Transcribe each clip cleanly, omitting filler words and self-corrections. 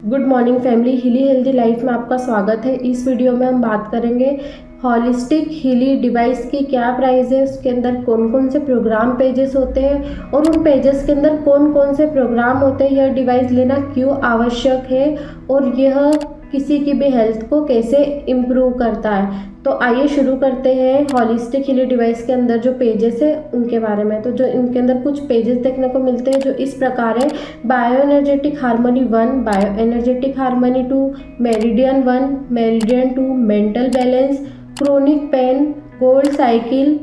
Good morning family, Healy healthy life में आपका स्वागत है। इस वीडियो में हम बात करेंगे हॉलिस्टिक हीली डिवाइस की क्या प्राइस है, उसके अंदर कौन कौन से प्रोग्राम पेजेस होते हैं और उन पेजेस के अंदर कौन कौन से प्रोग्राम होते हैं, यह डिवाइस लेना क्यों आवश्यक है और यह किसी की भी हेल्थ को कैसे इम्प्रूव करता है। तो आइए शुरू करते हैं हॉलिस्टिक हीली डिवाइस के अंदर जो पेजेस है उनके बारे में। तो जो इनके अंदर कुछ पेजेस देखने को मिलते हैं जो इस प्रकार है: bio energetic harmony 1, bio energetic harmony 2, meridian 1, meridian 2, mental balance, chronic pain, gold cycle,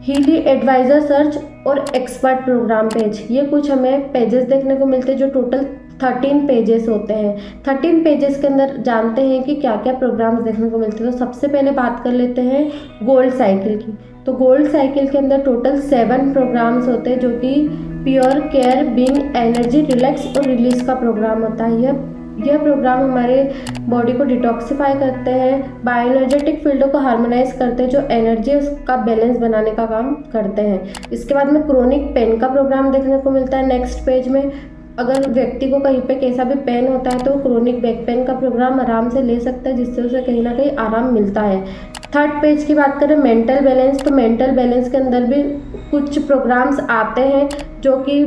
Healy adviser search और एक्सपर्ट प्रोग्राम पेज। ये कुछ हमें पेजेस देखने को मिलते हैं जो टोटल 13 पेजेस होते हैं। 13 पेजेस के अंदर जानते हैं कि क्या क्या प्रोग्राम्स देखने को मिलते हैं। तो सबसे पहले बात कर लेते हैं गोल्ड साइकिल की। तो गोल्ड साइकिल के अंदर टोटल 7 प्रोग्राम्स होते हैं जो कि pure care, being, energy, relax और रिलीज का प्रोग्राम होता है। यह प्रोग्राम हमारे बॉडी को डिटॉक्सिफाई करते हैं, बायोएनर्जेटिक फील्डों को हार्मोनाइज करते हैं, जो एनर्जी उसका बैलेंस बनाने का काम करते हैं। इसके बाद में क्रोनिक पेन का प्रोग्राम देखने को मिलता है नेक्स्ट पेज में। अगर व्यक्ति को कहीं पे कैसा भी पेन होता है तो क्रोनिक बैक पेन का प्रोग्राम आराम से ले सकता है, जिससे उसे कहीं ना कहीं आराम मिलता है। थर्ड पेज की बात करें मेंटल बैलेंस, तो मेंटल बैलेंस के अंदर भी कुछ प्रोग्राम्स आते हैं जो कि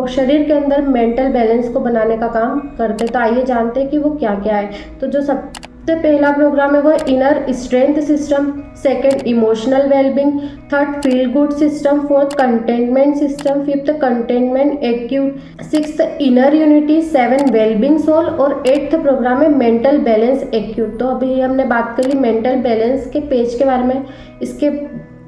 शरीर के अंदर मेंटल बैलेंस को बनाने का काम करते हैं। तो आइए जानते हैं कि वो क्या क्या है। तो जो सबसे पहला प्रोग्राम है वो inner strength system, second emotional wellbeing, third feel good system, fourth containment system, fifth containment acute, sixth inner unity, 7 wellbeing soul और 8th प्रोग्राम है मेंटल बैलेंस एक्यूट। तो अभी हमने बात कर ली मेंटल बैलेंस के पेज के बारे में। इसके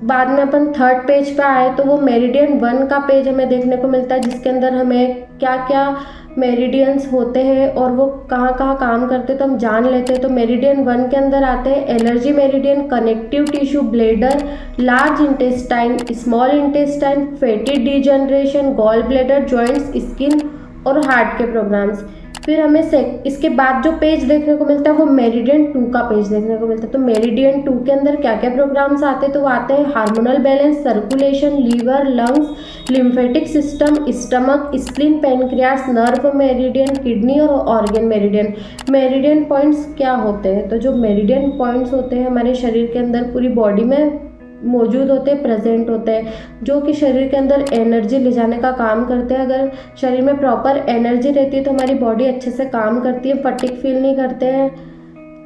बाद में अपन थर्ड पेज पे आए तो वो मेरिडियन 1 का पेज हमें देखने को मिलता है, जिसके अंदर हमें क्या क्या मेरिडियंस होते हैं और वो कहाँ कहाँ काम करते हैं तो हम जान लेते हैं। तो मेरिडियन 1 के अंदर आते हैं energy meridian, connective tissue, bladder, large intestine, small intestine, fatty degeneration, gall bladder, joints, skin और हार्ट के प्रोग्राम्स। फिर हमें इसके बाद जो पेज देखने को मिलता है वो मेरिडियन 2 का पेज देखने को मिलता है। तो मेरिडियन 2 के अंदर क्या क्या प्रोग्राम्स आते हैं, तो वो आते हैं hormonal balance, circulation, liver, lungs, lymphatic system, stomach, spleen, pancreas, nerve meridian, kidney और ऑर्गन मेरिडियन। मेरिडियन पॉइंट्स क्या होते हैं, तो जो मेरिडियन पॉइंट्स होते हैं हमारे शरीर के अंदर पूरी बॉडी में मौजूद होते हैं, प्रेजेंट होते हैं, जो कि शरीर के अंदर एनर्जी ले जाने का काम करते हैं। अगर शरीर में प्रॉपर एनर्जी रहती है तो हमारी बॉडी अच्छे से काम करती है, फटीग फील नहीं करते हैं,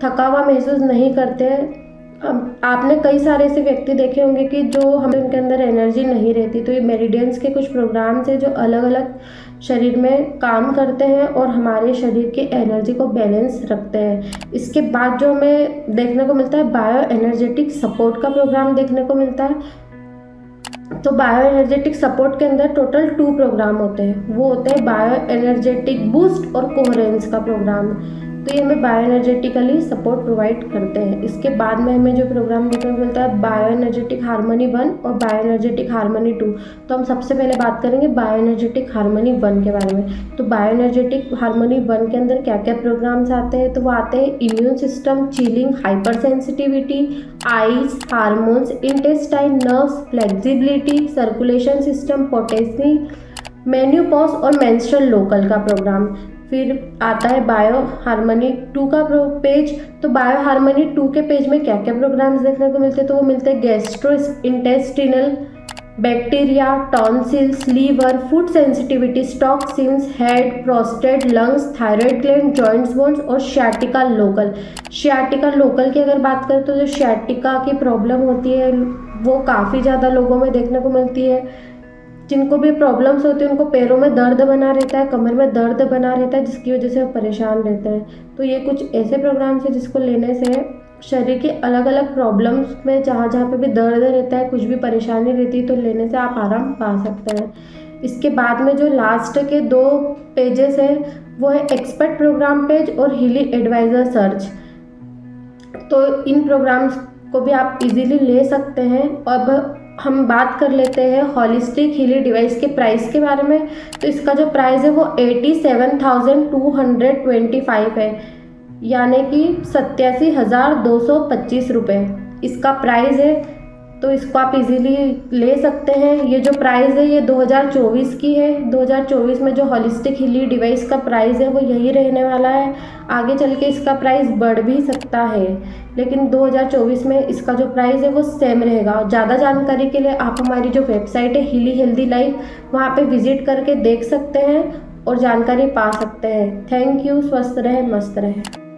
थका हुआ महसूस नहीं करते हैं। अब आपने कई सारे ऐसे व्यक्ति देखे होंगे कि जो हम उनके अंदर एनर्जी नहीं रहती। तो ये मेरिडियंस के कुछ प्रोग्राम्स हैं जो अलग अलग शरीर में काम करते हैं और हमारे शरीर की एनर्जी को बैलेंस रखते हैं। इसके बाद जो हमें देखने को मिलता है बायो एनर्जेटिक सपोर्ट का प्रोग्राम देखने को मिलता है। तो बायो एनर्जेटिक सपोर्ट के अंदर टोटल 2 प्रोग्राम होते हैं। वो होते हैं बायो एनर्जेटिक बूस्ट और कोहेरेंस का प्रोग्राम। तो ये हमें बायो एनर्जेटिकली सपोर्ट प्रोवाइड करते हैं। इसके बाद में हमें जो प्रोग्राम देखने को मिलता है बायो एनर्जेटिक हार्मनी 1 और बायो एनर्जेटिक हार्मनी 2। तो हम सबसे पहले बात करेंगे बायो एनर्जेटिक हार्मनी 1 के बारे में। तो बायो एनर्जेटिक हार्मनी 1 के अंदर क्या क्या प्रोग्राम्स आते हैं, तो वो आते हैं immune system, chilling, hyper sensitivity, eyes, hormones, intestine, nerves, flexibility, circulation system, potassium, menopause और मेंस्ट्रुअल लोकल का प्रोग्राम। फिर आता है बायो हार्मनी 2 का पेज। तो बायो हार्मनी 2 के पेज में क्या क्या प्रोग्राम्स देखने को मिलते हैं, तो वो मिलते हैं gastro intestinal, bacteria, tonsils, liver, food sensitivity, toxins, head, prostate, lungs, thyroid gland, joints, bones और शियाटिका लोकल। शियाटिका लोकल की अगर बात करें तो जो शियाटिका की प्रॉब्लम होती है वो काफ़ी ज़्यादा लोगों में देखने को मिलती है। जिनको भी प्रॉब्लम्स होती है उनको पैरों में दर्द बना रहता है, कमर में दर्द बना रहता है, जिसकी वजह से वो परेशान रहते हैं। तो ये कुछ ऐसे प्रोग्राम्स हैं जिसको लेने से शरीर के अलग अलग प्रॉब्लम्स में जहाँ जहाँ पे भी दर्द रहता है, कुछ भी परेशानी रहती है, तो लेने से आप आराम पा सकते हैं। इसके बाद में जो लास्ट के 2 पेजेस हैं वो है एक्सपर्ट प्रोग्राम पेज और हीली एडवाइजर सर्च। तो इन प्रोग्राम्स को भी आप इजीली ले सकते हैं। अब हम बात कर लेते हैं हॉलिस्टिक हीली डिवाइस के प्राइस के बारे में। तो इसका जो प्राइस है वो 87,225 है, यानी कि 87,225 रुपये इसका प्राइस है। तो इसको आप इजीली ले सकते हैं। ये जो प्राइस है ये 2024 की है। 2024 में जो हॉलिस्टिक हीली डिवाइस का प्राइस है वो यही रहने वाला है। आगे चल के इसका प्राइस बढ़ भी सकता है, लेकिन 2024 में इसका जो प्राइस है वो सेम रहेगा। ज़्यादा जानकारी के लिए आप हमारी जो वेबसाइट है हीली हेल्दी लाइफ, वहाँ पे विजिट करके देख सकते हैं और जानकारी पा सकते हैं। Thank you. स्वस्थ रहे, मस्त रहे।